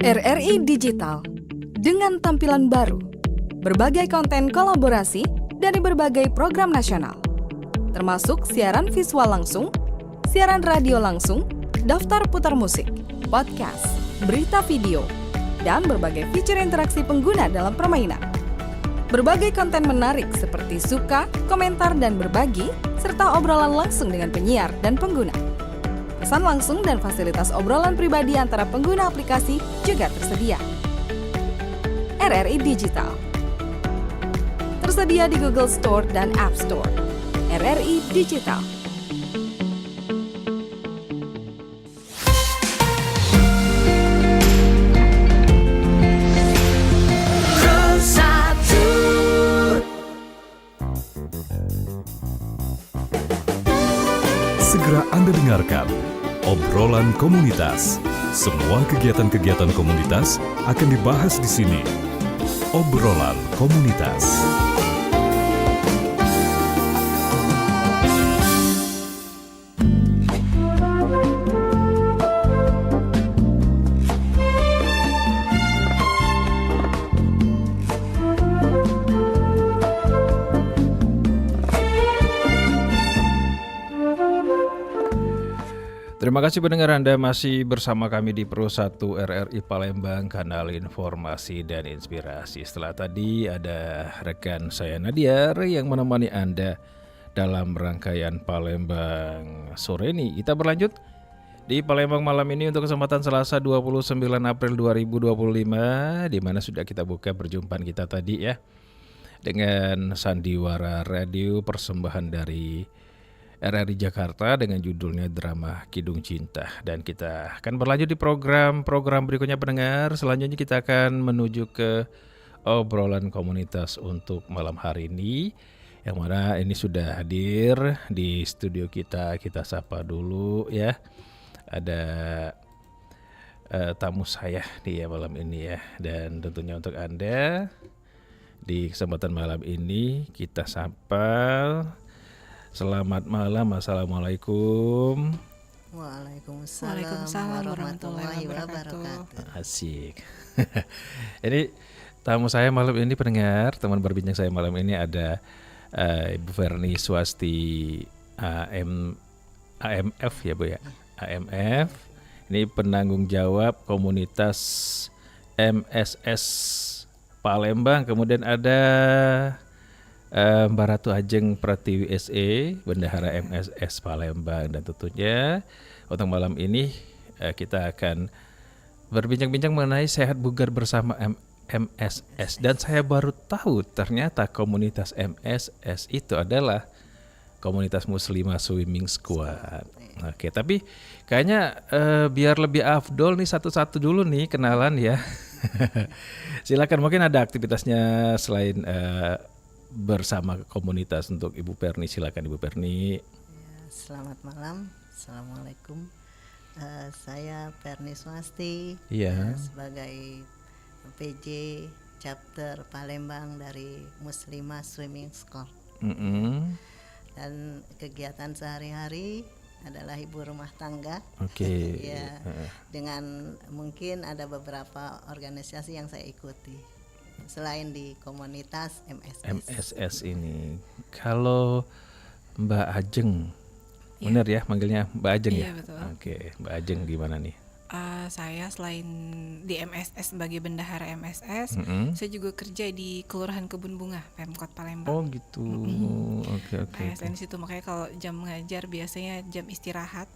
RRI Digital dengan tampilan baru, berbagai konten kolaborasi dari berbagai program nasional, termasuk siaran visual langsung, siaran radio langsung, daftar putar musik, podcast, berita video, dan berbagai fitur interaksi pengguna dalam permainan. Berbagai konten menarik seperti suka, komentar, dan berbagi, serta obrolan langsung dengan penyiar dan pengguna. Pesan langsung dan fasilitas obrolan pribadi antara pengguna aplikasi juga tersedia. RRI Digital tersedia di Google Store dan App Store. RRI Digital. Segera Anda dengarkan obrolan komunitas. Semua kegiatan-kegiatan komunitas akan dibahas di sini. Obrolan komunitas. Terima kasih pendengar, Anda masih bersama kami di Pro 1 RRI Palembang, kanal informasi dan inspirasi. Setelah tadi ada rekan saya Nadia yang menemani Anda dalam rangkaian Palembang sore ini. Kita berlanjut di Palembang malam ini untuk kesempatan Selasa 29 April 2025, di mana sudah kita buka perjumpaan kita tadi ya dengan Sandiwara Radio, persembahan dari RRI Jakarta dengan judulnya Drama Kidung Cinta. Dan kita akan berlanjut di program-program berikutnya pendengar. Selanjutnya kita akan menuju ke obrolan komunitas untuk malam hari ini, yang mana ini sudah hadir di studio kita. Kita sapa dulu ya. Ada tamu saya di malam ini ya. Dan tentunya untuk Anda di kesempatan malam ini kita sapa. Selamat malam, Assalamualaikum. Waalaikumsalam warahmatullahi wabarakatuh. Asik. Ini tamu saya malam ini pendengar, teman berbincang saya malam ini ada Ibu Verni Swasti AMF ya Bu ya, AMF. Ini penanggung jawab komunitas MSS Palembang. Kemudian ada Mbak Ratu Ajeng Pratiwi SE, Bendahara MSS Palembang. Dan tentunya untuk malam ini kita akan berbincang-bincang mengenai sehat bugar bersama MSS. Dan saya baru tahu ternyata komunitas MSS itu adalah komunitas Muslimah Swimming Squad. Oke, tapi kayaknya biar lebih afdol nih satu-satu dulu nih kenalan ya. Silakan, mungkin ada aktivitasnya selain bersama komunitas untuk Ibu Perni. Silakan Ibu Perni. Selamat malam, Assalamualaikum. Saya Perni Swasti, sebagai PJ chapter Palembang dari Muslimah Swimming Squad. Dan kegiatan sehari-hari adalah ibu rumah tangga. Oke. Ya, dengan mungkin ada beberapa organisasi yang saya ikuti selain di komunitas MSS ini. Kalau Mbak Ajeng, benar ya manggilnya Mbak Ajeng ya? Betul. Oke, Mbak Ajeng gimana nih? Saya selain di MSS sebagai bendahara MSS, saya juga kerja di Kelurahan Kebun Bunga, Pemkot Palembang. Oh gitu. Oke. Selain situ makanya kalau jam ngajar biasanya jam istirahat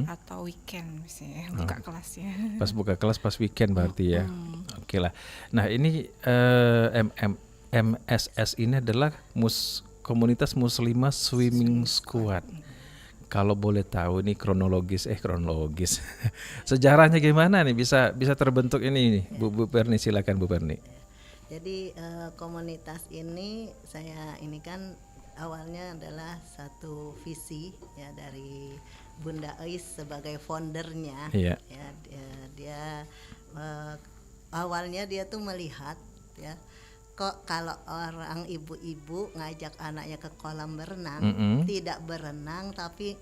atau weekend misalnya buka kelasnya. Pas buka kelas pas weekend berarti ya. Oke lah. Nah ini MSS ini adalah komunitas Muslimah Swimming Squad. Kalau boleh tahu nih kronologis sejarahnya gimana nih bisa terbentuk ini nih, Bu Perni, silakan Bu Perni. Jadi komunitas ini kan awalnya adalah satu visi ya dari Bunda Eis sebagai foundernya. Iya. Ya, dia awalnya dia tuh melihat ya, kok kalau orang ibu-ibu ngajak anaknya ke kolam berenang, tidak berenang tapi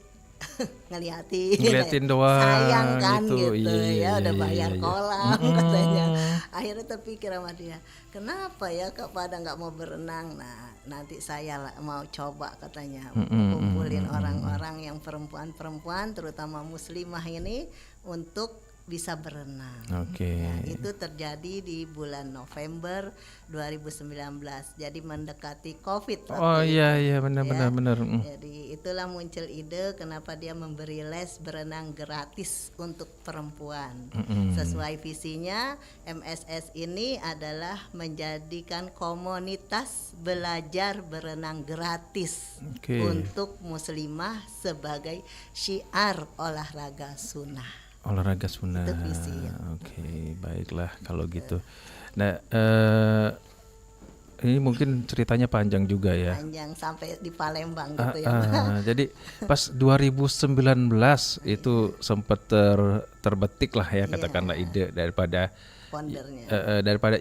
Ngeliatin doang sayang kan gitu. gitu, Iya, udah iya, bayar iya. kolam katanya. Akhirnya terpikir sama dia, kenapa ya Kak pada nggak mau berenang. Nah nanti saya mau coba katanya, kumpulin orang-orang yang perempuan-perempuan terutama muslimah ini untuk bisa berenang. Oke. Ya, itu terjadi di bulan November 2019. Jadi mendekati Covid Oh waktu iya itu, iya ya. benar. Jadi itulah muncul ide kenapa dia memberi les berenang gratis untuk perempuan. Sesuai visinya, MSS ini adalah menjadikan komunitas belajar berenang gratis Oke. untuk muslimah sebagai syiar olahraga sunnah. Olahraga sunnah. Itu visi, ya. Oke, baiklah kalau gitu. Nah, ini mungkin ceritanya panjang juga ya. Panjang sampai di Palembang gitu ya. Jadi pas 2019 itu sempat terbetik lah ya katakanlah ide daripada Foundernya. daripada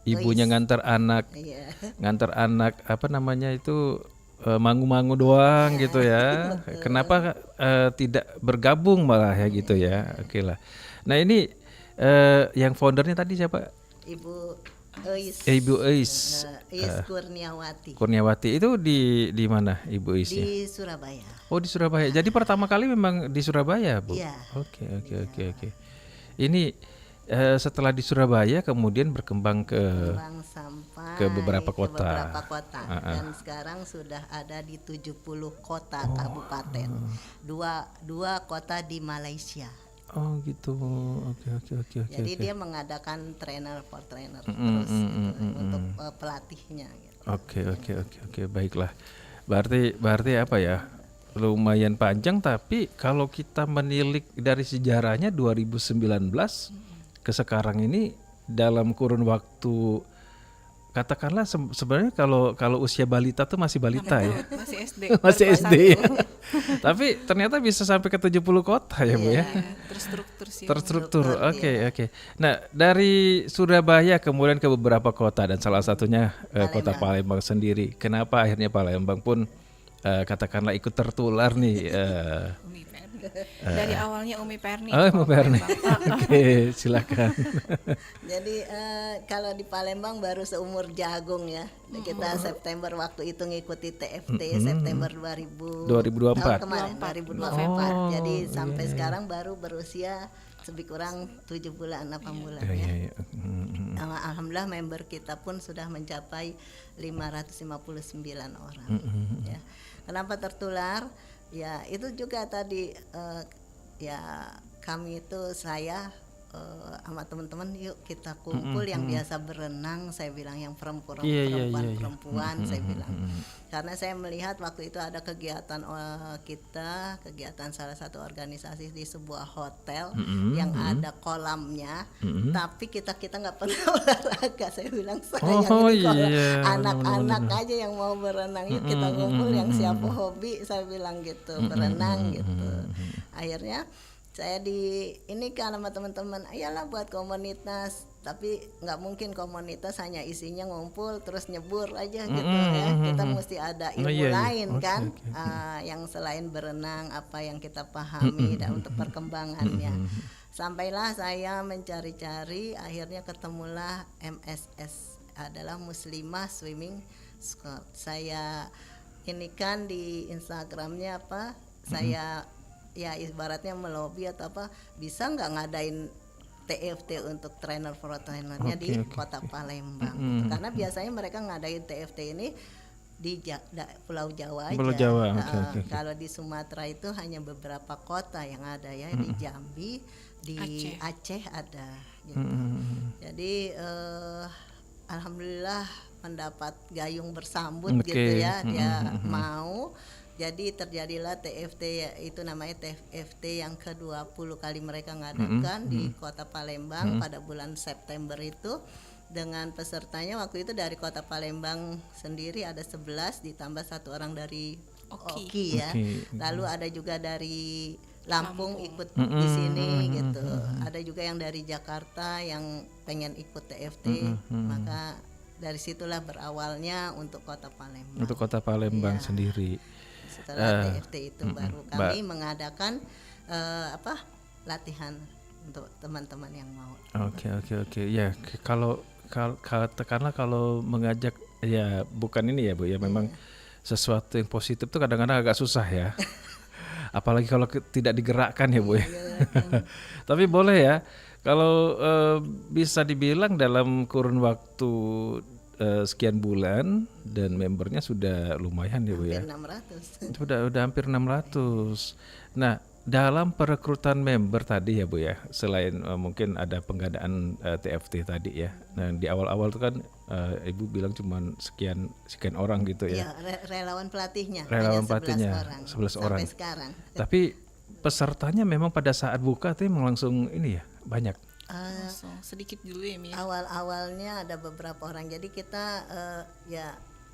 ibunya ngantar anak Iya. apa namanya itu mangu-mangu doang gitu ya. Kenapa tidak bergabung malah ya gitu ya. Oke lah. Nah ini yang foundernya tadi siapa? Ibu Eis. Ibu Eis. Eis Kurniawati. Kurniawati itu di mana Ibu Eisnya? Di Surabaya. Oh di Surabaya. Jadi pertama kali memang di Surabaya, Bu? Iya. Oke. Ini setelah di Surabaya kemudian berkembang Berkembang sampai ke beberapa kota. Dan sekarang sudah ada di 70 kota kabupaten. Dua kota di Malaysia. Oh gitu. Oke. Jadi dia mengadakan trainer for trainer terus gitu, untuk pelatihnya gitu. Oke, baiklah. Berarti apa ya? Lumayan panjang tapi kalau kita menilik dari sejarahnya 2019 ke sekarang ini dalam kurun waktu katakanlah sebenarnya kalau usia balita tuh masih balita ya. Masih SD. Masih baru SD ya. kelas 1. Tapi ternyata bisa sampai ke 70 kota ya, Bu ya. Iya, terstruktur sih. Terstruktur. Oke. Nah, dari Surabaya kemudian ke beberapa kota dan salah satunya kota Palembang sendiri. Kenapa akhirnya Palembang pun katakanlah ikut tertular nih Umi Perni. Dari awalnya Umi Perni. Umi Perni. Oke, silakan. Jadi kalau di Palembang baru seumur jagung ya. Kita September waktu itu ngikuti TFT September 2024. tahun kemarin 2024. Jadi sampai sekarang baru berusia lebih kurang 7 bulan 8 bulan ya. Iya. Alhamdulillah member kita pun sudah mencapai 559 orang. Ya. Kenapa tertular? Ya itu juga tadi ya kami itu saya sama teman-teman yuk kita kumpul yang biasa berenang, saya bilang yang perempuan saya bilang karena saya melihat waktu itu ada kegiatan kegiatan salah satu organisasi di sebuah hotel yang ada kolamnya tapi kita nggak pernah olahraga. Saya bilang anak-anak aja yang mau berenang yuk kita kumpul yang siapa hobi, saya bilang gitu berenang gitu. Akhirnya saya ini kan sama teman-teman, ayolah buat komunitas, tapi nggak mungkin komunitas hanya isinya ngumpul terus nyebur aja gitu ya. Kita mesti ada ilmu lain kan, yang selain berenang apa yang kita pahami dan untuk perkembangannya. Sampailah saya mencari-cari, akhirnya ketemulah MSS adalah Muslimah Swimming School. Saya ini kan di Instagramnya apa, saya ya ibaratnya melobi atau apa, bisa nggak ngadain TFT untuk trainer for trainernya di kota Palembang gitu. Karena biasanya mereka ngadain TFT ini di Pulau Jawa aja. Pulau Jawa. Kalau di Sumatera itu hanya beberapa kota yang ada ya, di Jambi, di Aceh ada gitu. Jadi alhamdulillah mendapat gayung bersambut gitu ya, dia mau. Jadi terjadilah TFT, itu namanya TFT yang ke-20 kali mereka ngadakan di kota Palembang pada bulan September itu, dengan pesertanya waktu itu dari kota Palembang sendiri ada 11 ditambah 1 orang dari Oki ya. Lalu ada juga dari Lampung ikut di sini gitu. Ada juga yang dari Jakarta yang pengen ikut TFT, maka dari situlah berawalnya untuk kota Palembang. Untuk kota Palembang sendiri. setelah TFT itu baru kami mengadakan latihan untuk teman-teman yang mau. Oke. Ya, kalau katakanlah kalau mengajak ya bukan ini ya Bu ya, memang sesuatu yang positif tuh kadang-kadang agak susah ya. Apalagi kalau tidak digerakkan ya Bu ya. Tapi boleh ya, kalau bisa dibilang dalam kurun waktu sekian bulan dan membernya sudah lumayan ya Bu ya. Hampir 600. Udah hampir 600. Nah, dalam perekrutan member tadi ya Bu ya, selain mungkin ada pengadaan TFT tadi ya. Nah, di awal-awal itu kan Ibu bilang cuma sekian orang gitu ya. Iya, relawan pelatihnya. Relawan hanya pelatihnya 11 orang. Sampai sekarang. Tapi pesertanya memang pada saat buka tuh memang langsung ini ya, banyak. Langsung sedikit dulu ya Mi. Awal-awalnya ada beberapa orang. Jadi kita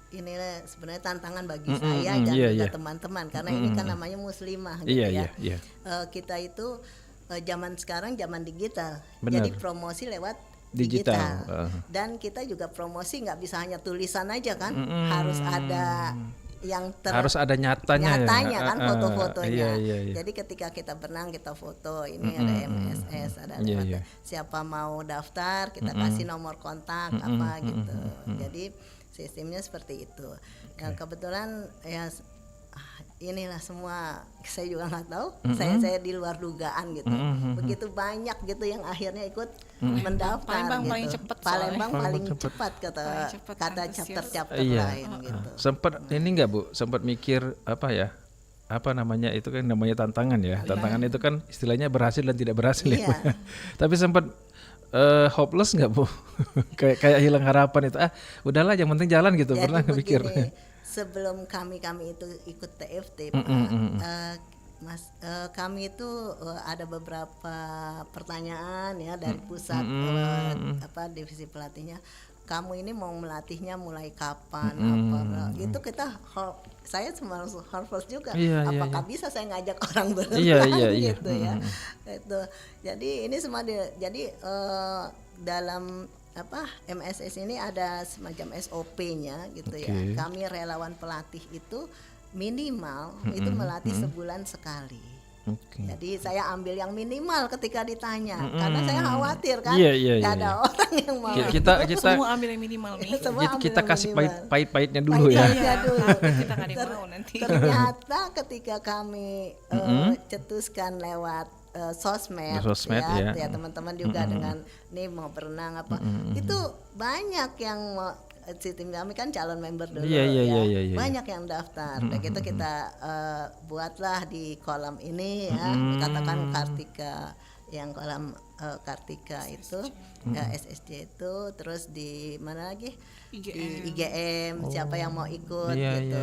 ini sebenarnya tantangan bagi saya dan juga teman-teman karena ini kan namanya muslimah gitu ya. Kita itu zaman sekarang zaman digital. Benar. Jadi promosi lewat digital. Dan kita juga promosi nggak bisa hanya tulisan aja kan, harus ada yang harus ada nyatanya kan, foto-fotonya. Iya. Jadi ketika kita berenang kita foto, ini ada MSS, ada siapa mau daftar kita kasih nomor kontak apa gitu. Jadi sistemnya seperti itu. Nah, kebetulan ya inilah semua saya juga nggak tahu. Saya di luar dugaan gitu. Begitu banyak gitu yang akhirnya ikut mendaftar. Palembang gitu. paling cepat. Palembang paling cepat kata chapter Iya. lain gitu. Sempat ini nggak Bu? Sempat mikir apa namanya itu kan namanya tantangan ya. Tantangan itu kan istilahnya berhasil dan tidak berhasil ya. Tapi sempat hopeless nggak Bu? kayak hilang harapan itu. Udahlah yang penting jalan gitu. Jadi Pernah mikir? Sebelum kami itu ikut TFT, Mas, kami itu ada beberapa pertanyaan ya dari pusat divisi pelatihnya. Kamu ini mau melatihnya mulai kapan? Itu saya cuma hopeless juga. Apakah bisa saya ngajak orang berenang gitu ya? Itu. Jadi ini semua dalam MSS ini ada semacam SOP-nya gitu ya. Kami relawan pelatih itu minimal itu melatih sebulan sekali. Jadi saya ambil yang minimal ketika ditanya karena saya khawatir kan nggak ada orang yang mau. Kita semua ambil yang minimal nih. Kita kasih pahit-pahitnya dulu ya. Kita nggak mau nanti. Ternyata ketika kami cetuskan lewat sosmed ya teman-teman juga dengan nih mau berenang apa itu banyak yang si tim kami kan calon member dulu banyak yang daftar. Dan gitu kita buatlah di kolam ini ya katakan Kartika yang kolam Kartika itu SSC itu terus di mana lagi di IGM siapa yang mau ikut gitu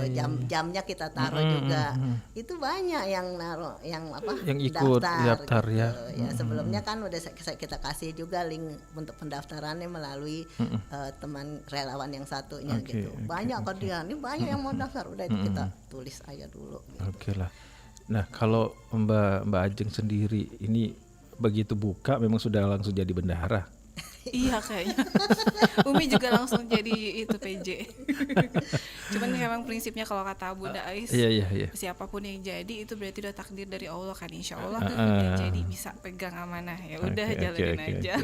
jamnya kita taruh juga itu banyak yang naruh yang ikut daftar gitu. Ya sebelumnya kan udah kita kasih juga link untuk pendaftarannya melalui teman relawan yang satunya gitu banyak kok dia ini banyak yang mau daftar udah itu kita tulis aja dulu gitu. Oke lah. Nah kalau Mbak Ajeng sendiri ini begitu buka memang sudah langsung jadi bendahara. Iya kayaknya. Umi juga langsung jadi itu PJ. Cuman memang prinsipnya kalau kata Bunda Ais, siapapun yang jadi itu berarti udah takdir dari Allah kan, insya Allah udah jadi bisa pegang amanah ya udah jalanin aja.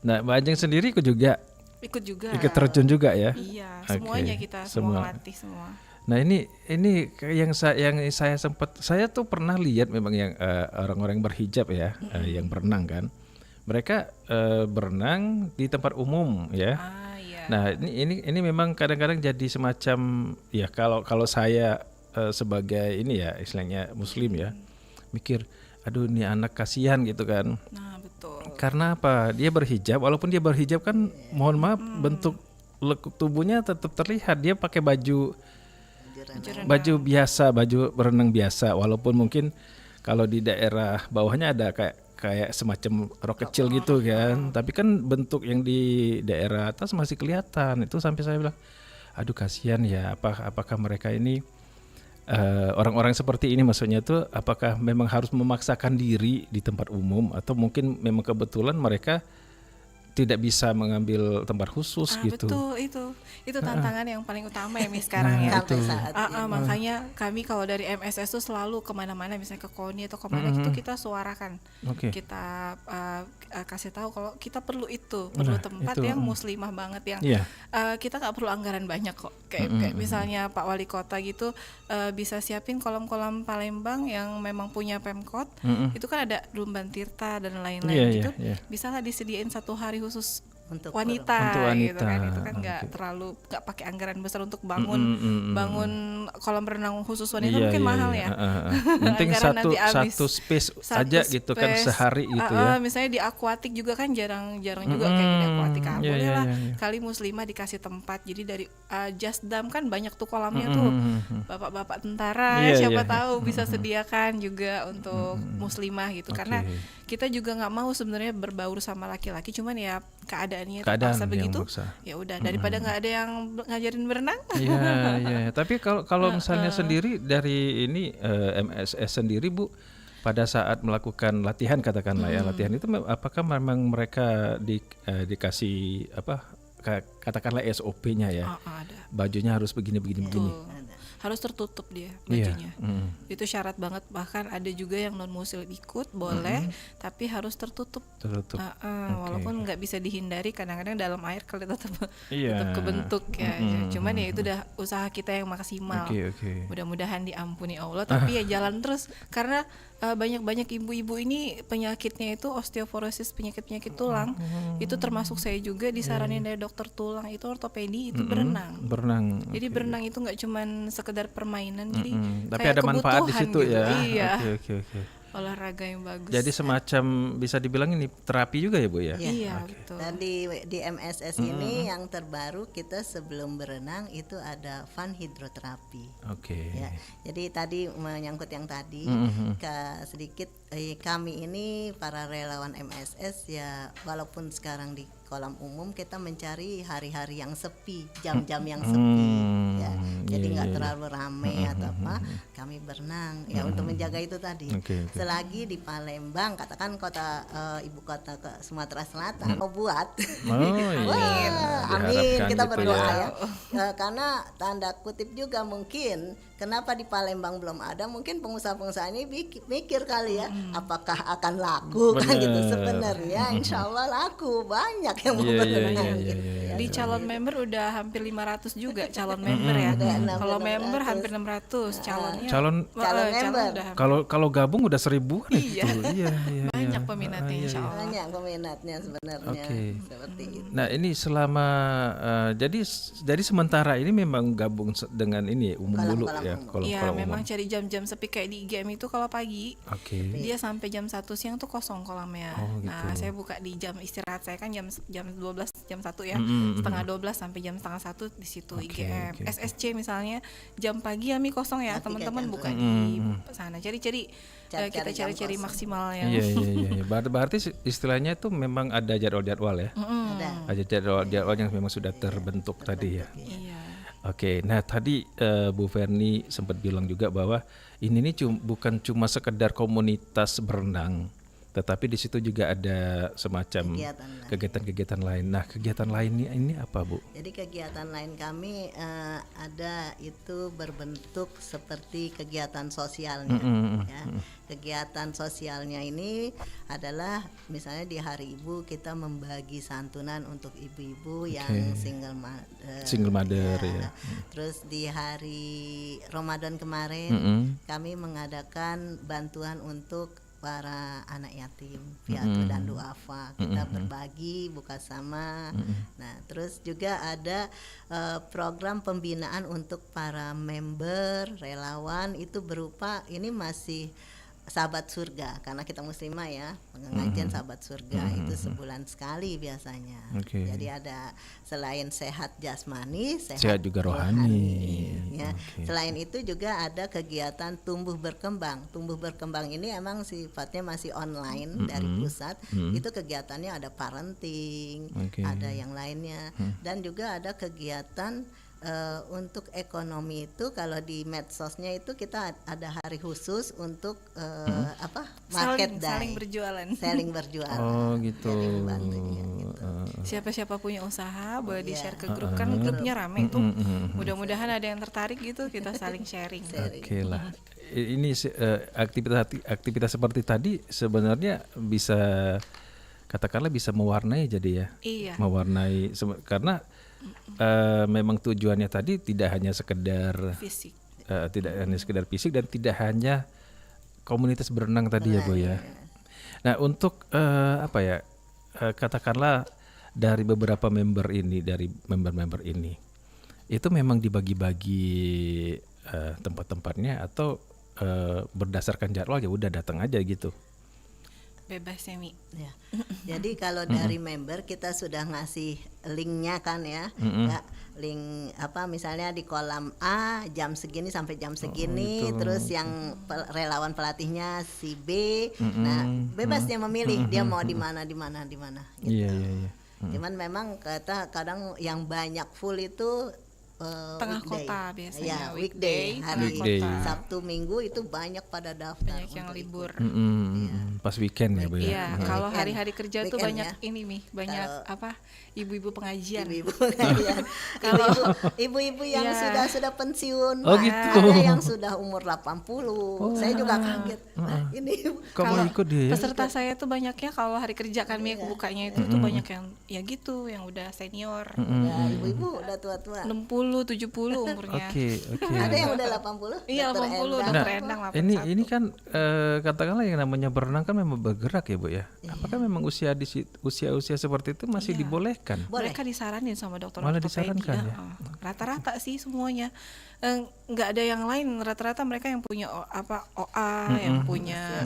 Nah Mbak Ajeng sendiri ikut juga. Ikut terjun juga ya. Iya semuanya kita semua latih semua. Nah ini yang saya tuh pernah lihat memang yang orang-orang berhijab ya yang berenang kan, mereka berenang di tempat umum ya. Nah ini memang kadang-kadang jadi semacam ya kalau saya sebagai ini ya istilahnya muslim ya mikir aduh ini anak kasihan gitu kan. Nah betul. Karena apa dia berhijab walaupun dia berhijab kan mohon maaf bentuk lekuk tubuhnya tetap terlihat dia pakai baju biasa, baju berenang biasa walaupun mungkin kalau di daerah bawahnya ada kayak semacam rok kecil gitu kan, tapi kan bentuk yang di daerah atas masih kelihatan. Itu sampai saya bilang aduh kasihan ya, apakah mereka ini orang-orang seperti ini maksudnya tuh apakah memang harus memaksakan diri di tempat umum atau mungkin memang kebetulan mereka tidak bisa mengambil tempat khusus gitu. Betul, itu tantangan yang paling utama ya sekarang ya. Sampai saat ini. Makanya kami kalau dari MSS tuh selalu kemana-mana, misalnya ke KONI atau kemana gitu kita suarakan, kita kasih tahu kalau kita perlu tempat yang muslimah banget, yang kita nggak perlu anggaran banyak kok. Kayak misalnya Pak Wali Kota gitu bisa siapin kolam-kolam Palembang yang memang punya Pemkot, itu kan ada Lumban Tirta dan lain-lain gitu, bisa lah disediain 1 hari khusus untuk wanita gitu kan. Itu kan nggak pakai anggaran besar untuk bangun kolam renang khusus wanita, mungkin mahal ya. Penting satu space aja gitu kan sehari gitu ya. Misalnya di akuatik juga kan jarang juga kayak di akuatik kan. Boleh lah kali muslimah dikasih tempat. Jadi dari Jasdam kan banyak tuh kolamnya tuh. Bapak-bapak tentara siapa tahu bisa sediakan juga untuk muslimah gitu. Karena kita juga nggak mau sebenarnya berbaur sama laki-laki, cuman ya keadaannya terpaksa begitu. Ya udah, daripada nggak ada yang ngajarin berenang. Iya. Tapi kalau misalnya sendiri dari ini MSS sendiri Bu, pada saat melakukan latihan katakanlah ya, latihan itu apakah memang mereka dikasih katakanlah SOP-nya ya? Ada. Bajunya harus begini. Harus tertutup dia bajunya. Itu syarat banget. Bahkan ada juga yang non muslim ikut boleh, tapi harus tertutup. Walaupun nggak bisa dihindari, kadang-kadang dalam air kalau tetap kebentuk ya. Cuman ya itu udah usaha kita yang maksimal. Mudah-mudahan diampuni Allah. Tapi ya jalan terus, karena banyak ibu-ibu ini penyakitnya itu osteoporosis, penyakit tulang. Itu termasuk saya juga disaranin dari dokter tulang itu ortopedi itu berenang. Jadi berenang itu nggak cuman sekedar permainan, jadi tapi ada manfaat di situ gitu. ya. Iya. Oke. Olahraga yang bagus. Jadi semacam bisa dibilang ini terapi juga ya Bu ya? Iya, betul. Dan di MSS ini yang terbaru kita sebelum berenang itu ada fun hidroterapi. Ya, jadi tadi menyangkut yang tadi sedikit kami ini para relawan MSS ya, walaupun sekarang di kolam umum kita mencari hari-hari yang sepi, jam-jam yang sepi ya. Jadi nggak terlalu ramai atau apa, kami berenang ya untuk menjaga itu tadi. Selagi di Palembang, katakan kota ibu kota ke Sumatera Selatan mau buat. Amin, kita gitu berdoa ya. Karena tanda kutip juga mungkin kenapa di Palembang belum ada, mungkin pengusaha-pengusaha ini mikir kali ya, apakah akan laku kan gitu. Sebenarnya insya Allah laku, banyak yang mau berenang gitu. Di calon member udah hampir 500 juga calon member ya. Kalau member hampir 600, calon member. Kalau gabung udah 1000-an itu. Banyak peminatnya insya Allah. Banyak peminatnya sebenarnya. Seperti itu. Nah, ini selama jadi sementara ini memang gabung dengan ini umum dulu ya. Iya, memang cari jam-jam sepi kayak di IGM itu kalau pagi. Dia sampai jam 1 siang tuh kosong kolamnya. Nah, saya buka di jam istirahat saya kan jam 12 jam 1 ya. Setengah 12 sampai jam setengah 1 di situ IGM. SSC misalnya jam pagi kami kosong ya, teman-teman buka di sana. Cari kita cari maksimal ya. Iya. Berarti istilahnya itu memang ada jadwal-jadwal ya. Ada jadwal yang memang sudah terbentuk tadi ya. Iya. Oke, nah tadi Bu Verni sempat bilang juga bahwa ini bukan cuma sekedar komunitas berenang, tetapi di situ juga ada semacam kegiatan-kegiatan lain. Nah, kegiatan lain ini apa, Bu? Jadi kegiatan lain kami ada itu berbentuk seperti kegiatan sosialnya. Ya. Kegiatan sosialnya ini adalah misalnya di Hari Ibu kita membagi santunan untuk ibu-ibu yang single mother ya. Terus di hari Ramadan kemarin kami mengadakan bantuan untuk para anak yatim piatu dan duafa, kita berbagi buka sama. Nah, terus juga ada program pembinaan untuk para member relawan, itu berupa ini masih sahabat surga karena kita muslimah ya, pengajian sahabat surga itu sebulan sekali biasanya. Jadi ada selain sehat jasmani, sehat juga rohani. Ya. Selain itu juga ada kegiatan tumbuh berkembang. Tumbuh berkembang ini emang sifatnya masih online dari pusat. Itu kegiatannya ada parenting, ada yang lainnya, dan juga ada kegiatan untuk ekonomi itu kalau di medsosnya itu kita ada hari khusus untuk market day, saling berjualan. Oh gitu. Jadi membantunya gitu. Siapa-siapa punya usaha boleh di-share ke grup, kan grupnya rame tuh. Mudah-mudahan ada yang tertarik gitu, kita saling sharing. Oke lah. Ini aktivitas seperti tadi sebenarnya bisa katakanlah bisa mewarnai jadi ya. Iya. Mewarnai karena memang tujuannya tadi tidak hanya sekedar Fisik. tidak hanya sekedar fisik dan tidak hanya komunitas berenang tadi ya Bu ya. Nah untuk katakanlah dari beberapa member ini, dari member-member ini itu memang dibagi-bagi tempat-tempatnya atau berdasarkan jadwal ya udah datang aja gitu. Bebas ya Mi. Ya. Jadi kalau dari member kita sudah ngasih linknya kan ya, ya link misalnya di kolam A jam segini sampai jam segini, gitu. terus yang relawan pelatihnya si B, nah bebas dia memilih dia mau di mana. Gitu. Iya. Cuman memang kadang yang banyak full itu Tengah weekday. kota biasanya, Ya, weekday hari Weekday. Sabtu Minggu itu banyak pada daftar, banyak yang untuk libur. Pas weekend ya Bu ya. Iya, kalau hari-hari kerja tuh Weekend banyak ya. ini Mi, banyak ibu-ibu pengajian. ibu-ibu pengajian. Ibu-ibu yang Iya. sudah pensiun, Oh, gitu. ada yang sudah umur 80. Saya juga kaget. Ini Kamu ikut dia ya? Peserta saya tuh banyaknya kalau hari kerja kan Mi, bukanya itu tuh banyak yang ya gitu, yang udah senior. ya, ibu-ibu udah tua-tua. 60, 70 umurnya. Oke. Ada yang udah 80? Iya, Dr. 80 Endang. Dr. Endang 81. Ini kan katakanlah yang namanya berenang kan memang bergerak ya Bu ya. Apakah memang usia seperti itu masih dibolehkan? Boleh. Mereka disaranin sama dokter Malah ortopedi. disarankan ya? Rata-rata sih semuanya. Nggak ada yang lain, rata-rata mereka yang punya OA, yang punya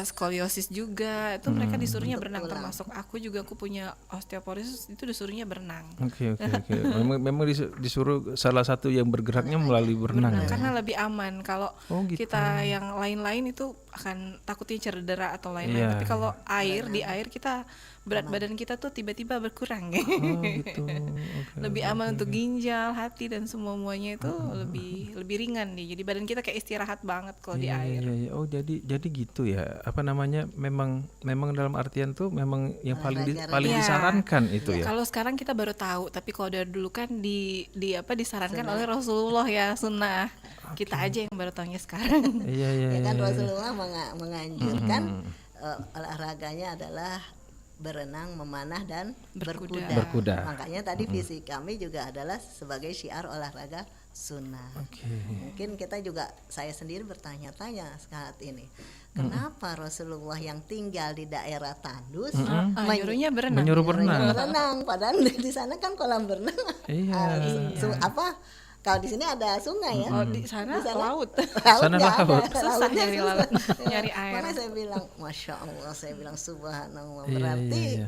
skoliosis juga, itu mereka disuruhnya berenang, termasuk aku punya osteoporosis, itu disuruhnya berenang. Oke. Memang disuruh salah satu yang bergeraknya melalui berenang ya. Karena lebih aman. Kalau gitu. kita yang lain-lain itu akan takutnya cedera atau lain-lain. Iya, Tapi kalau di air kita berat badan kita tuh tiba-tiba berkurang. Oh gitu. Oke. Lebih aman untuk ginjal, hati dan semuanya itu lebih ringan nih. Jadi badan kita kayak istirahat banget kalau di air. Iya. Oh jadi gitu ya. Apa namanya? Memang dalam artian tuh memang yang paling Iya. disarankan itu ya. Kalau sekarang kita baru tahu, tapi kalau dari dulu kan disarankan oleh Rasulullah ya, sunnah. Kita aja yang baru tahunya sekarang. Iya. Ya kan Rasulullah menganjurkan olahraganya adalah berenang, memanah dan berkuda. Makanya tadi visi kami juga adalah sebagai syiar olahraga sunnah. Mungkin kita juga, saya sendiri bertanya-tanya saat ini, kenapa Rasulullah yang tinggal di daerah tandus Nyuruhnya berenang. Menyuruh berenang. padahal di sana kan kolam berenang. Iya. Kalau di sini ada sungai ya. Oh, di sana laut. Sana nggak laut. ada. Susah Lautnya nyari susah. laut, nyari air. Makanya saya bilang, Masya Allah, saya bilang subhanallah. Iya, Berarti iya.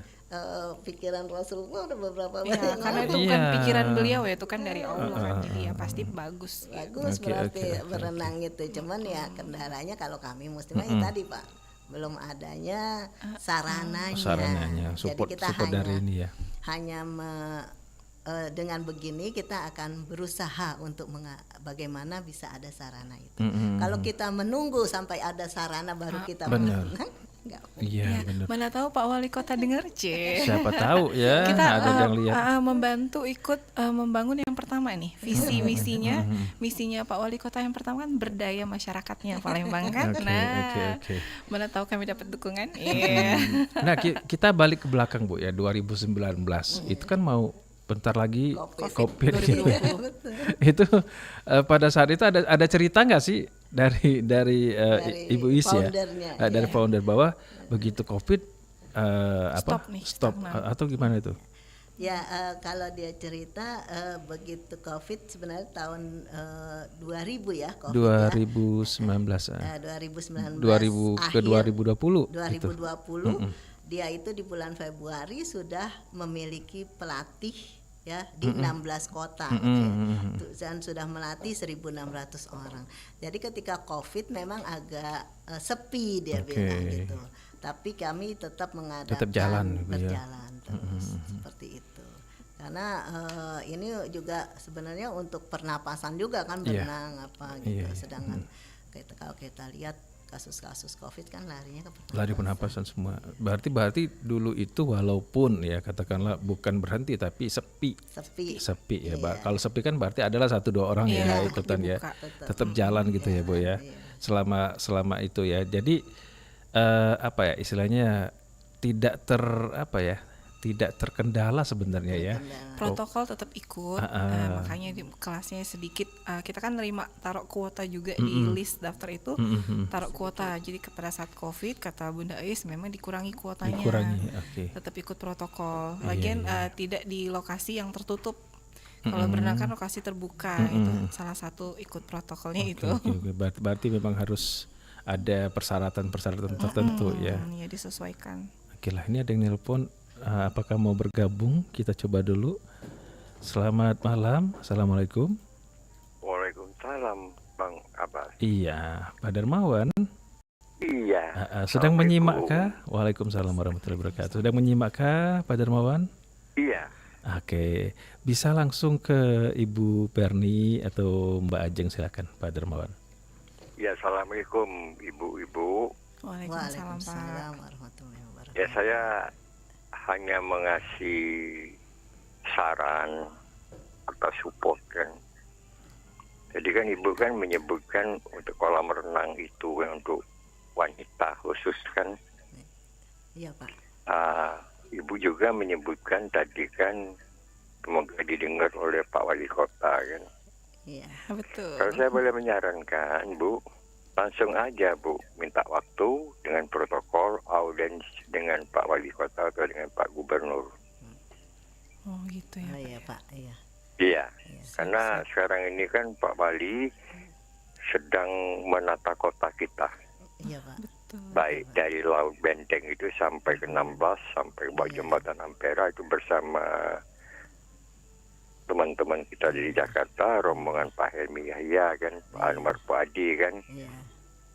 pikiran Rasulullah udah beberapa Ya, banyak. karena itu Iya. bukan pikiran beliau ya, itu kan dari Allah kan. Jadi ya pasti bagus. Bagus, Oke, berarti oke. berenang gitu. Cuman ya kendalanya kalau kami muslimah ya tadi Pak, belum adanya sarananya. Support Jadi kita dari ini ya. hanya dengan begini kita akan berusaha untuk bagaimana bisa ada sarana itu. Kalau kita menunggu sampai ada sarana baru kita berenang, nggak mungkin. Iya benar. Mana tahu Pak Wali Kota dengar, Siapa tahu ya kita ada yang lihat. membantu ikut membangun yang pertama nih, visi misinya Pak Wali Kota yang pertama kan berdaya masyarakatnya Palembang kan. Oke. Mana tahu kami dapat dukungan. Iya. Nah kita balik ke belakang Bu ya, 2019 itu kan mau bentar lagi COVID gitu ya. Itu pada saat itu ada cerita nggak sih dari Ibu Is ya, dari founder bahwa begitu COVID stop atau gimana itu? Ya kalau dia cerita begitu COVID sebenarnya tahun 2000 ya COVID 2019 ke 2020 dia itu di bulan Februari sudah memiliki pelatih ya di 16 kota dan sudah melatih 1.600 orang. Jadi ketika COVID memang agak sepi dia bilang gitu. Tapi kami tetap mengadakan berjalan terus seperti itu. karena ini juga sebenarnya untuk pernapasan juga kan Iya. berenang apa gitu. Iya. Sedangkan kalau kita lihat kasus-kasus COVID kan larinya ke Lari pernapasan semua. Berarti dulu itu walaupun ya katakanlah bukan berhenti tapi sepi sepi. ya, Iya. Kalau sepi kan berarti adalah 1-2 orang ya Iya, ikutan ya. dibuka. Tetap jalan gitu ya Bu ya. Selama itu ya. Jadi apa ya istilahnya tidak tidak terkendala sebenarnya ya. Protokol tetap ikut, makanya di kelasnya sedikit. Kita kan taruh kuota juga di list daftar itu, taruh kuota. Jadi pada saat COVID kata Bunda Ais memang dikurangi kuotanya, Oke. tetap ikut protokol. Lagian tidak di lokasi yang tertutup. Kalau berenang kan lokasi terbuka, itu salah satu ikut protokolnya itu. Oke. Berarti memang harus ada persyaratan tertentu ya. Ya disesuaikan. Oke lah, ini ada yang nelpon. Apakah mau bergabung? Kita coba dulu. Selamat malam. Assalamualaikum. Waalaikumsalam, Bang Abbas. Iya, Pak Darmawan. Iya. Sedang Assalamualaikum. menyimakkah? Waalaikumsalam warahmatullahi wabarakatuh. Sedang menyimakkah, Pak Darmawan? Iya. Oke, bisa langsung ke Ibu Perni atau Mbak Ajeng, silakan, Pak Darmawan. Ya, assalamualaikum ibu-ibu. Waalaikumsalam Pak. Waalaikumsalam warahmatullahi wabarakatuh. Ya, saya hanya mengasih saran atau support kan. Jadi kan ibu kan menyebutkan untuk kolam renang itu kan untuk wanita khusus kan. Iya Pak. Ibu juga menyebutkan tadi kan semoga didengar oleh Pak Wali Kota kan. Iya. Betul. Kalau saya boleh menyarankan Bu, langsung aja Bu minta waktu dengan protokol audiens dengan Pak Wali Kota atau dengan Pak Gubernur. Oh gitu ya. Oh iya Pak. Iya. Iya, Iya, karena sekarang ini kan Pak Wali sedang menata kota kita. Iya Pak. Betul. Baik dari Laut Benteng itu sampai ke 16 sampai bawah jembatan Ampera itu bersama teman-teman kita di Jakarta, rombongan Pak Helmi Yahya kan, Pak Anwar Puadi kan. Iya.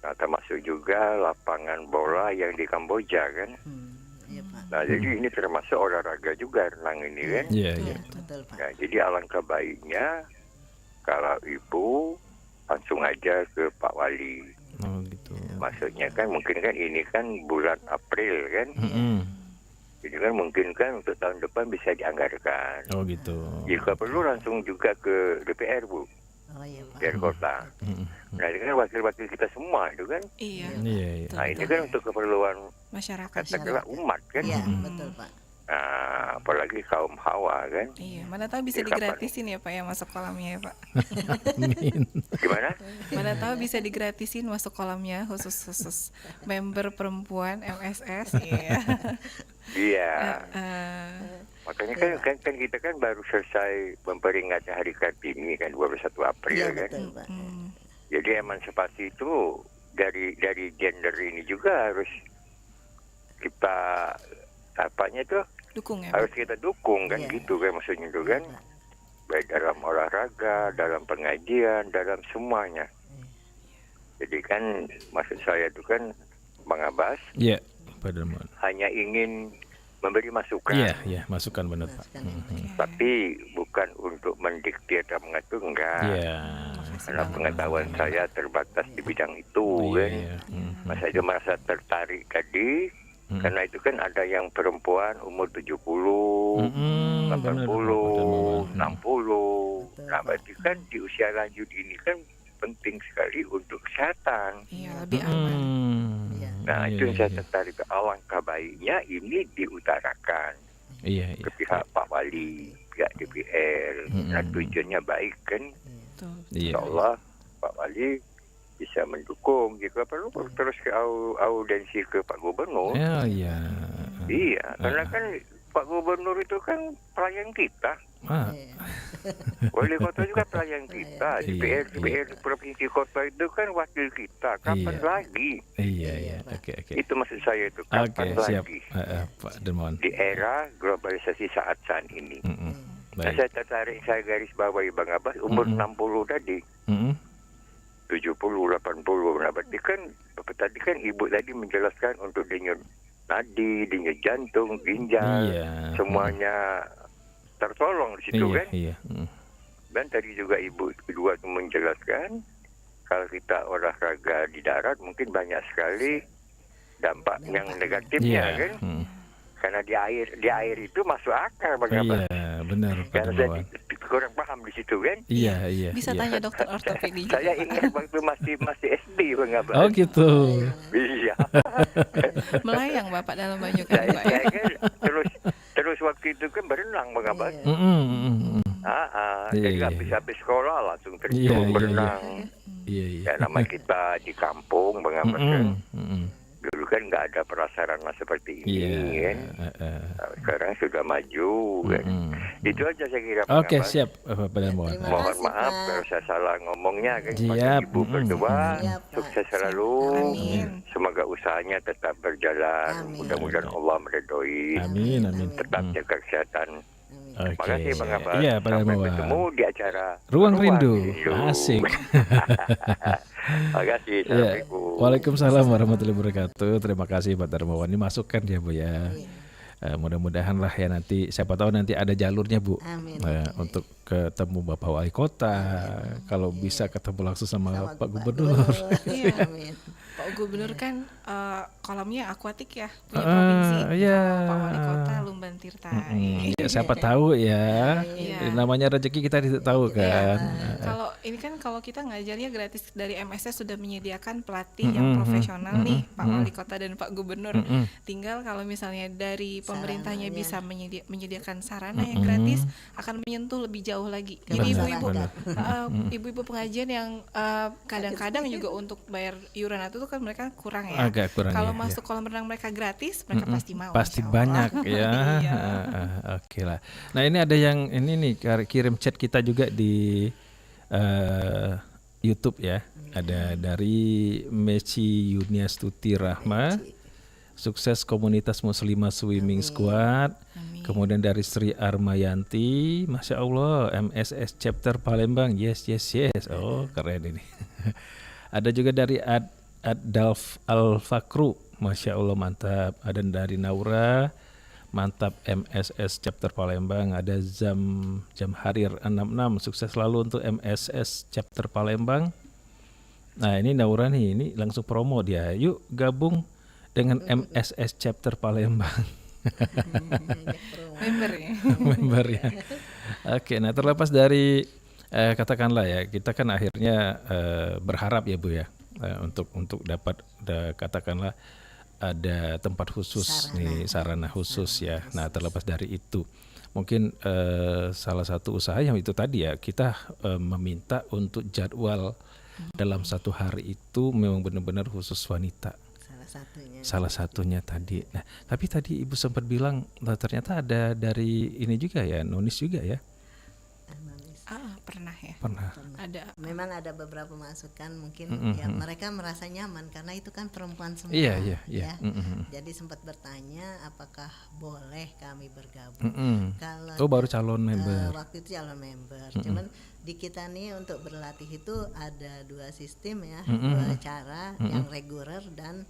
Nah, termasuk juga lapangan bola yang di Kamboja kan. Iya Pak. Nah, jadi ini termasuk olahraga juga renang ini kan. Iya, Betul, iya. betul. Betul Pak. Nah, jadi alangkah baiknya kalau ibu langsung aja ke Pak Wali. Oh gitu. Maksudnya kan mungkin kan ini kan bulan April kan. Jadi kan mungkin kan untuk tahun depan bisa dianggarkan. Oh gitu. Jika perlu langsung juga ke DPR Bu, Oh iya Pak. DPR kota. Nah ini kan wakil-wakil kita semua itu kan. Iya. Iya, iya. Nah ini kan untuk keperluan Masyarakat. katakanlah umat kan. Iya betul Pak. Nah, apalagi kaum hawa kan. Iya, mana tahu bisa Ya, kapan? digratisin ya Pak ya masuk kolamnya ya Pak. Amin. Gimana? Mana tahu bisa digratisin masuk kolamnya khusus member perempuan MSS. Iya. Iya. Eh, Makanya kan kita kan baru selesai memperingati Hari Kartini kan 21 April Iya kan. betul Pak. Jadi emansipasi itu dari gender ini juga harus kita dukung ya harus Pak. kita dukung kan Iya. gitu kan maksudnya itu kan. Pak. Baik dalam olahraga, dalam pengajian, dalam semuanya. Jadi kan maksud saya itu kan Bang Abbas Iya, Pak Darmawan. hanya ingin memberi masukan. Iya, iya, masukan benar Pak. Tapi bukan untuk mendikte atau mengatur enggak. Iya. Karena pengetahuan saya terbatas di bidang itu kan. Iya. Mas saya merasa tertarik tadi karena itu kan ada yang perempuan umur 70, 80, 60. Nah, berarti kan di usia lanjut ini kan penting sekali untuk kesehatan. Iya, lebih aman. Nah, Iya, itu yang iya, saya iya. tertarik. Alangkah baiknya ini diutarakan Iya, ke iya. pihak Pak Wali, pihak DPR. Nah, tujuannya baik kan. Betul. Iya. Insya Allah Pak Wali bisa mendukung. Jika perlu terus ke audiensi ke Pak Gubernur. Ya, iya. Iya, karena kan Pak Gubernur itu kan pelayan kita. Wali kota juga pelayan kita. Iya, DPR Provinsi Kota itu kan wakil kita. Kapan Iya. lagi? Iya, iya. Oke, oke. Itu maksud saya itu. Oke, Kapan siap. lagi? Pak Darmawan. Di era globalisasi saat ini. Nah, Baik. saya tertarik, saya garis bawahi Bang Abbas, umur 60 tadi. 70, 80. Nah, berarti kan tadi kan ibu tadi menjelaskan untuk denyut nadi, denyut jantung, ginjal, Iya. semuanya tertolong di situ kan. Iya. Dan tadi juga ibu kedua itu menjelaskan kalau kita olahraga di darat mungkin banyak sekali dampak yang negatifnya kan. Karena di air itu masuk akal Bang Abah. Iya, benar Pak Karena saya Dermawan. kurang paham di situ kan. Iya. Bisa tanya dokter ortopedi. Saya ingat waktu masih SD Bang Abah. Oh gitu. Iya. Melayang Bapak dalam banyu kan Pak ya? Saya kan terus waktu itu kan berenang Bang Abah. Jadi Iya. habis sekolah langsung terjun Iya. berenang. Iya. Ya nama kita di kampung Bang Abah kan. Dulu kan nggak ada prasarana seperti ini kan. Sekarang sudah maju kan. Itu aja saya kira Bang Oke, Abah. siap Pak Dermawan. Terima Mohon kasih, maaf Pak. kalau saya salah ngomongnya kan. Siap. Ibu berdua Siap, Pak. sukses selalu. Amin. Semoga usahanya tetap berjalan. Amin. Mudah-mudahan Allah meridhoi. Amin. Tetap jaga kesehatan. Oke. Terima kasih Bang Abah. Iya, Pak Sampai Dermawan. ketemu di acara Ruang Rindu. Asik. Terima kasih. Ya. Assalamualaikum. Waalaikumsalam warahmatullahi wabarakatuh. Terima kasih Pak Dermawan. Ini masukkan ya Bu ya. Mudah-mudahan lah ya nanti, siapa tahu nanti ada jalurnya Bu. Amin. Untuk ketemu Bapak Wali Kota. Kalau bisa ketemu langsung sama Pak Gubernur. Iya. Amin. Pak Gubernur kan kolamnya akuatik ya, punya provinsi. Iya. Pak Wali Kota Lumban Tirta. Ya, siapa tahu ya. Iya. Namanya rezeki kita tidak tahu kan. Kalau ini kan kalau kita ngajarnya gratis dari MSS sudah menyediakan pelatih yang profesional nih, Pak Wali Kota dan Pak Gubernur. Tinggal kalau misalnya dari pemerintahnya bisa menyediakan sarana yang gratis, akan menyentuh lebih jauh lagi. Jadi ibu-ibu pengajian yang kadang-kadang juga untuk bayar iuran itu kan mereka kurang ya. Agak kurang. Kalau ya, masuk kolam renang mereka gratis, mereka pasti mau. pasti insya Allah. banyak ya. Iya. Oke lah. Nah ini ada yang ini nih kirim chat kita juga di YouTube ya. Ada dari Meci Yuniastuti Rahma, sukses komunitas Muslimah Swimming Squad. Kemudian dari Sri Armayanti, Masya Allah, MSS Chapter Palembang, yes. Oh keren ini. Ada juga dari Ad-Dalf Al-Fakru, Masya Allah mantap. Ada dari Naura, mantap MSS Chapter Palembang. Ada Jamharir 66, sukses selalu untuk MSS Chapter Palembang. Nah ini Naura nih, ini langsung promo dia. Yuk gabung dengan MSS Chapter Palembang. Member ya. Member ya. Oke, nah terlepas dari katakanlah ya, kita kan akhirnya berharap ya Bu ya, untuk dapat katakanlah ada tempat khusus sarana khusus ya. Nah terlepas dari itu, mungkin salah satu usaha yang itu tadi ya, kita meminta untuk jadwal dalam satu hari itu memang benar-benar khusus wanita. Salah satunya tadi. Nah, tapi tadi Ibu sempat bilang ternyata ada dari ini juga ya, nonis juga ya. Pernah ya. Pernah. Ada. Memang ada beberapa masukan mungkin ya mereka merasa nyaman karena itu kan perempuan semua. Iya. Ya. Jadi sempat bertanya apakah boleh kami bergabung. Kalau baru calon member. Waktu itu calon member. Cuman di kita nih untuk berlatih itu ada dua sistem ya, dua cara, yang reguler dan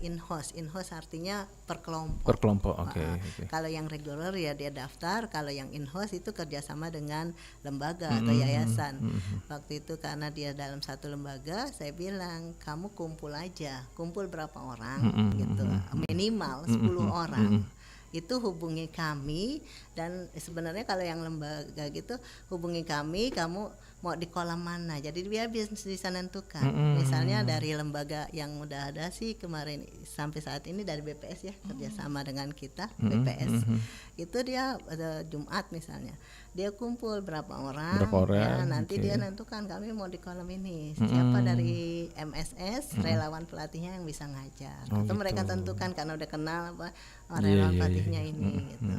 in-house. In-house artinya per kelompok. Oke. Kalau yang reguler ya dia daftar, kalau yang in-house itu kerjasama dengan lembaga atau yayasan. Waktu itu karena dia dalam satu lembaga, saya bilang kamu kumpul aja, kumpul berapa orang gitu, minimal 10 orang. Itu hubungi kami, dan sebenarnya kalau yang lembaga gitu hubungi kami, kamu mau di kolam mana, jadi dia bisa nentukan. Misalnya dari lembaga yang udah ada sih kemarin sampai saat ini dari BPS ya, kerjasama dengan kita BPS, itu dia Jumat misalnya dia kumpul berapa orang ya, nanti dia nentukan kami mau di kolam ini, siapa dari MSS relawan pelatihnya yang bisa ngajar, atau mereka tentukan karena udah kenal apa relawan pelatihnya ini gitu.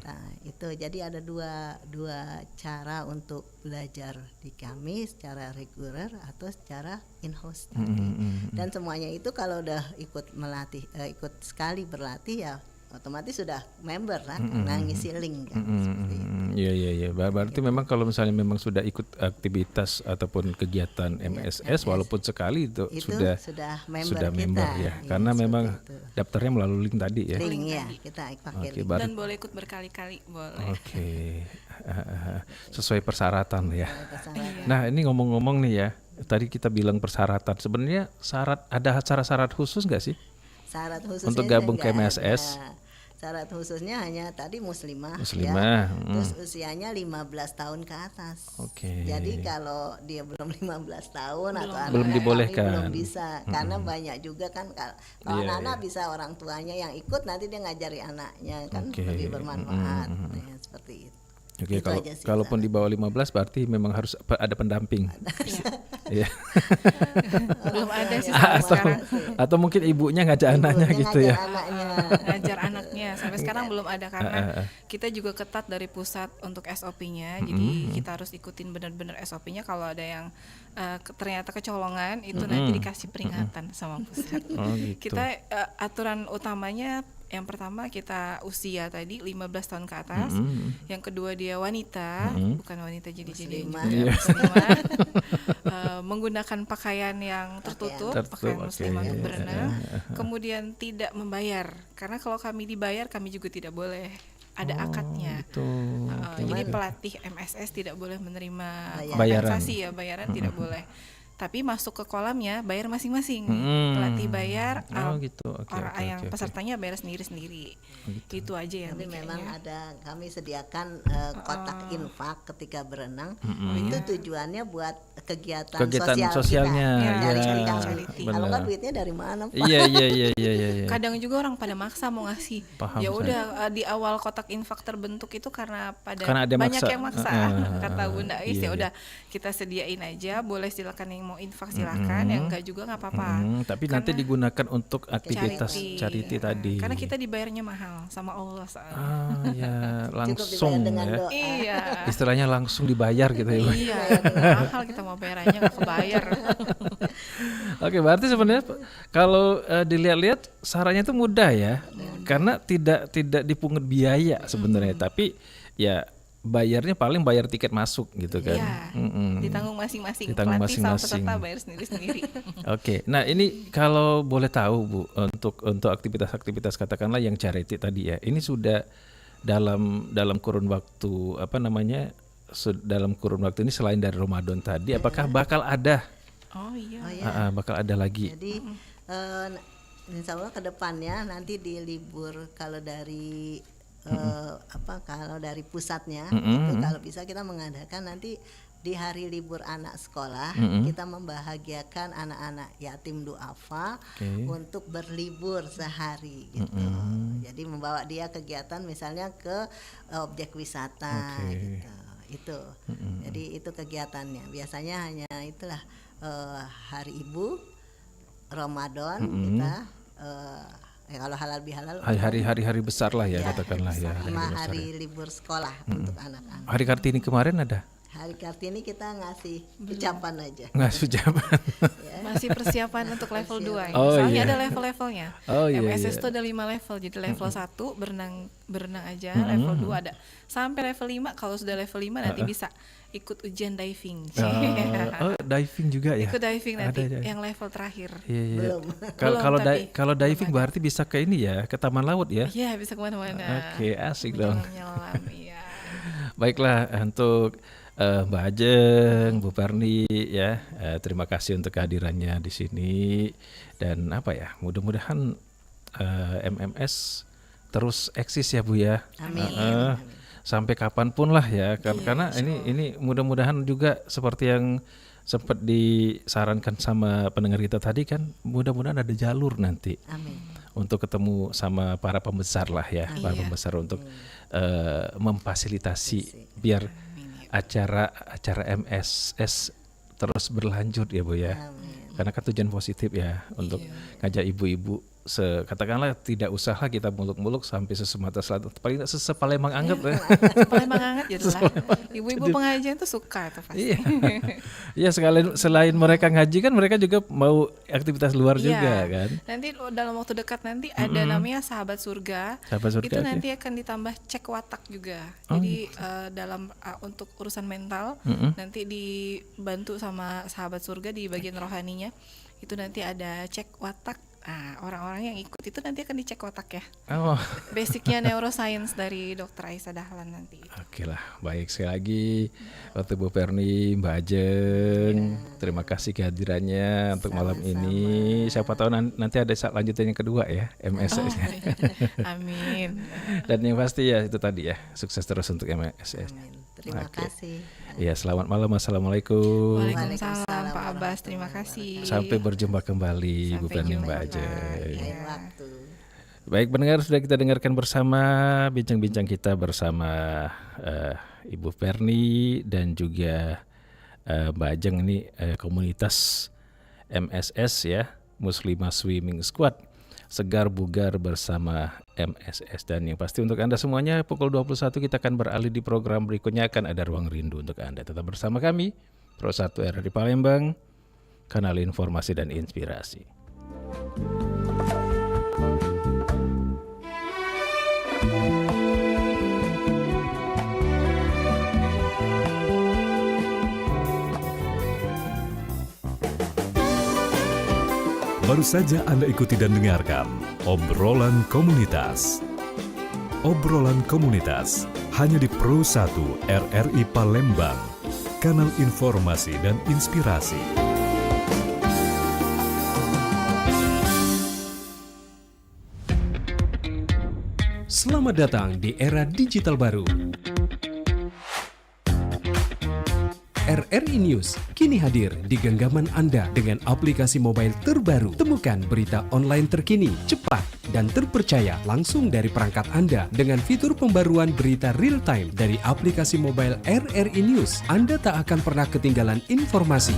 Nah itu jadi ada dua cara untuk belajar di kami, secara reguler atau secara in-house tadi. Dan semuanya itu kalau udah ikut melatih, ikut sekali berlatih ya otomatis sudah member lah, karena ngisi link kan, seperti itu. Iya. Berarti memang kalau misalnya memang sudah ikut aktivitas ataupun kegiatan MSS walaupun sekali itu sudah member member kita. ya. Karena memang daftarnya melalui link tadi ya. Link ya, kita pakai link. Dan boleh ikut berkali-kali, boleh. Oke. Sesuai persyaratan ya. Nah, ini ngomong-ngomong nih ya. Tadi kita bilang persyaratan. Sebenarnya ada syarat khusus nggak sih? Syarat khususnya untuk gabung ke nggak MSS? ada. Syarat khususnya hanya tadi muslimah. Ya. Terus usianya 15 tahun ke atas. Oke. Jadi kalau dia belum 15 tahun atau belum anak dibolehkan. belum bisa. Karena banyak juga kan kalau anak bisa orang tuanya yang ikut, nanti dia ngajari anaknya kan lebih bermanfaat. Ya, seperti itu. Oke, kalaupun di bawah 15 berarti memang harus ada pendamping. Iya. Belum ada sih sampai sekarang. Atau mungkin ibunya ngajak anaknya gitu ya. Ngajar anaknya sampai sekarang belum ada, karena kita juga ketat dari pusat untuk SOP-nya. Jadi kita harus ikutin benar-benar SOP-nya. Kalau ada yang ternyata kecolongan itu nanti dikasih peringatan sama pusat. Gitu. Kita aturan utamanya yang pertama kita usia tadi 15 tahun ke atas. Yang kedua dia wanita, bukan wanita jadi muslimah. Menggunakan pakaian yang tertutup, pakaian muslimah untuk berenang. Kemudian tidak membayar, karena kalau kami dibayar kami juga tidak boleh ada akadnya. Jadi pelatih MSS tidak boleh menerima kompensasi bayaran tidak boleh. Tapi masuk ke kolamnya bayar masing-masing. Pelatih bayar, orang yang pesertanya bayar sendiri-sendiri. Itu aja yang tapi memang ada, kami sediakan kotak infak ketika berenang. Itu tujuannya buat kegiatan sosialnya. Kalau kan duitnya dari mana, Pak? Iya. Kadang juga orang pada maksa mau ngasih. Ya udah, di awal kotak infak terbentuk itu karena ada banyak yang maksa. Kata Bunda Ais, ya udah kita sediain aja, boleh silakan yang mau infak silakan, yang enggak juga nggak apa-apa. Tapi nanti digunakan untuk aktivitas charity tadi. Karena kita dibayarnya mahal sama Allah saat. Ya langsung ya. Iya. Istilahnya langsung dibayar gitu ya. Iya, mahal kita mau bayarannya nggak kebayar. Oke, berarti sebenarnya kalau dilihat-lihat syaratnya itu mudah ya, karena tidak dipungut biaya sebenarnya, tapi ya bayarnya paling bayar tiket masuk gitu kan. Ditanggung masing-masing. Ditanggung pelatih sama masing-masing. peserta bayar sendiri-sendiri. Oke, nah ini kalau boleh tahu Bu, untuk aktivitas-aktivitas katakanlah yang charity tadi ya, ini sudah dalam kurun waktu dalam kurun waktu ini selain dari Ramadan tadi, apakah bakal ada? Bakal ada lagi. Jadi insya Allah ke depannya nanti di libur, kalau dari kalau dari pusatnya itu kalau bisa kita mengadakan nanti di hari libur anak sekolah, kita membahagiakan anak-anak yatim duafa untuk berlibur sehari gitu. Jadi membawa dia kegiatan misalnya ke objek wisata gitu. Itu. Jadi itu kegiatannya. Biasanya hanya itulah hari ibu, Ramadan kita kalau halal bihalal hari besar lah ya, katakanlah ya. 5 hari libur sekolah untuk anak-anak. Hari Kartini kemarin ada? Hari Kartini kita ngasih ucapan aja. Ngasih ucapan. Masih persiapan untuk level 2 ya. Oh, soalnya iya. ada level-levelnya. MSS itu ada 5 level. Jadi level 1 berenang aja, level 2 ada sampai level 5. Kalau sudah level 5 nanti bisa ikut ujian diving. Diving juga ya. Ikut diving nanti ada. yang level terakhir. Iya. Belum, Kalau diving berarti bisa ke ini ya, ke taman laut ya. Iya, bisa kemana-mana. Oke, asik dong. Menyelam, iya. Baiklah, untuk Mbak Ajeng, Bu Parni ya, terima kasih untuk kehadirannya di sini, dan mudah-mudahan MMS terus eksis ya Bu ya. Amin. Sampai kapanpun lah ya, karena ini mudah-mudahan juga seperti yang sempat disarankan sama pendengar kita tadi kan, mudah-mudahan ada jalur nanti. Amin. Untuk ketemu sama para pembesar lah ya, para pembesar untuk memfasilitasi biar acara MSS terus berlanjut ya Bu ya. Karena kan tujuan positif ya, untuk ngajak ibu-ibu katakanlah tidak usahlah kita muluk-muluk sampai Sumatera Selatan, paling tidak Palembang anggap ya. Palembang anget gitu lah. Ibu-ibu pengajian tuh suka tuh pasti. Iya, selain mereka ngaji kan mereka juga mau aktivitas luar juga kan. Nanti dalam waktu dekat nanti ada namanya Sahabat Surga. Itu nanti akan ditambah cek watak juga. Jadi dalam untuk urusan mental nanti dibantu sama Sahabat Surga di bagian rohaninya. Itu nanti ada cek watak. Orang-orang yang ikut itu nanti akan dicek otak ya. Basicnya neuroscience dari Dr. Aisyah Dahlan nanti. Oke lah, baik sekali lagi waktu Bu Perni, Mbak Ajeng, terima kasih kehadirannya untuk malam ini. Siapa tahu nanti ada lanjutan yang kedua ya, MSS-nya. Amin. Dan yang pasti ya itu tadi ya, sukses terus untuk MSS. Terima kasih. Ya, selamat malam. Assalamualaikum. Waalaikumsalam Pak Abbas, terima kasih. Sampai berjumpa kembali Bu Perni, Mbak Ajeng. Baik pendengar, sudah kita dengarkan bersama bincang-bincang kita bersama Ibu Perni dan juga Mbak Ajeng. Ini komunitas MSS ya, Muslimah Swimming Squad, segar bugar bersama MSS. Dan yang pasti untuk Anda semuanya pukul 21 kita akan beralih di program berikutnya, akan ada Ruang Rindu untuk Anda. Tetap bersama kami Pro 1 RRI Palembang, kanal informasi dan inspirasi. Baru saja Anda ikuti dan dengarkan Obrolan Komunitas. Obrolan Komunitas hanya di Pro 1 RRI Palembang, kanal informasi dan inspirasi. Selamat datang di era digital baru. RRI News kini hadir di genggaman Anda dengan aplikasi mobile terbaru. Temukan berita online terkini, cepat, dan terpercaya langsung dari perangkat Anda dengan fitur pembaruan berita real time dari aplikasi mobile RRI News. Anda tak akan pernah ketinggalan informasi.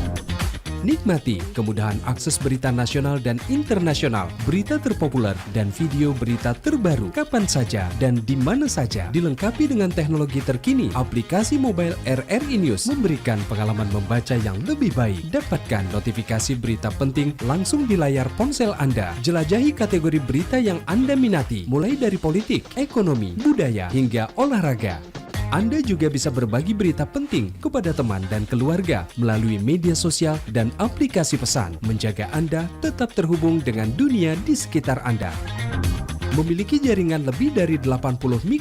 Nikmati kemudahan akses berita nasional dan internasional, berita terpopuler, dan video berita terbaru kapan saja dan di mana saja. Dilengkapi dengan teknologi terkini, aplikasi mobile RRI News memberikan pengalaman membaca yang lebih baik. Dapatkan notifikasi berita penting langsung di layar ponsel Anda. Jelajahi kategori berita yang Anda minati, mulai dari politik, ekonomi, budaya, hingga olahraga. Anda juga bisa berbagi berita penting kepada teman dan keluarga melalui media sosial dan aplikasi pesan, menjaga Anda tetap terhubung dengan dunia di sekitar Anda. Memiliki jaringan lebih dari 80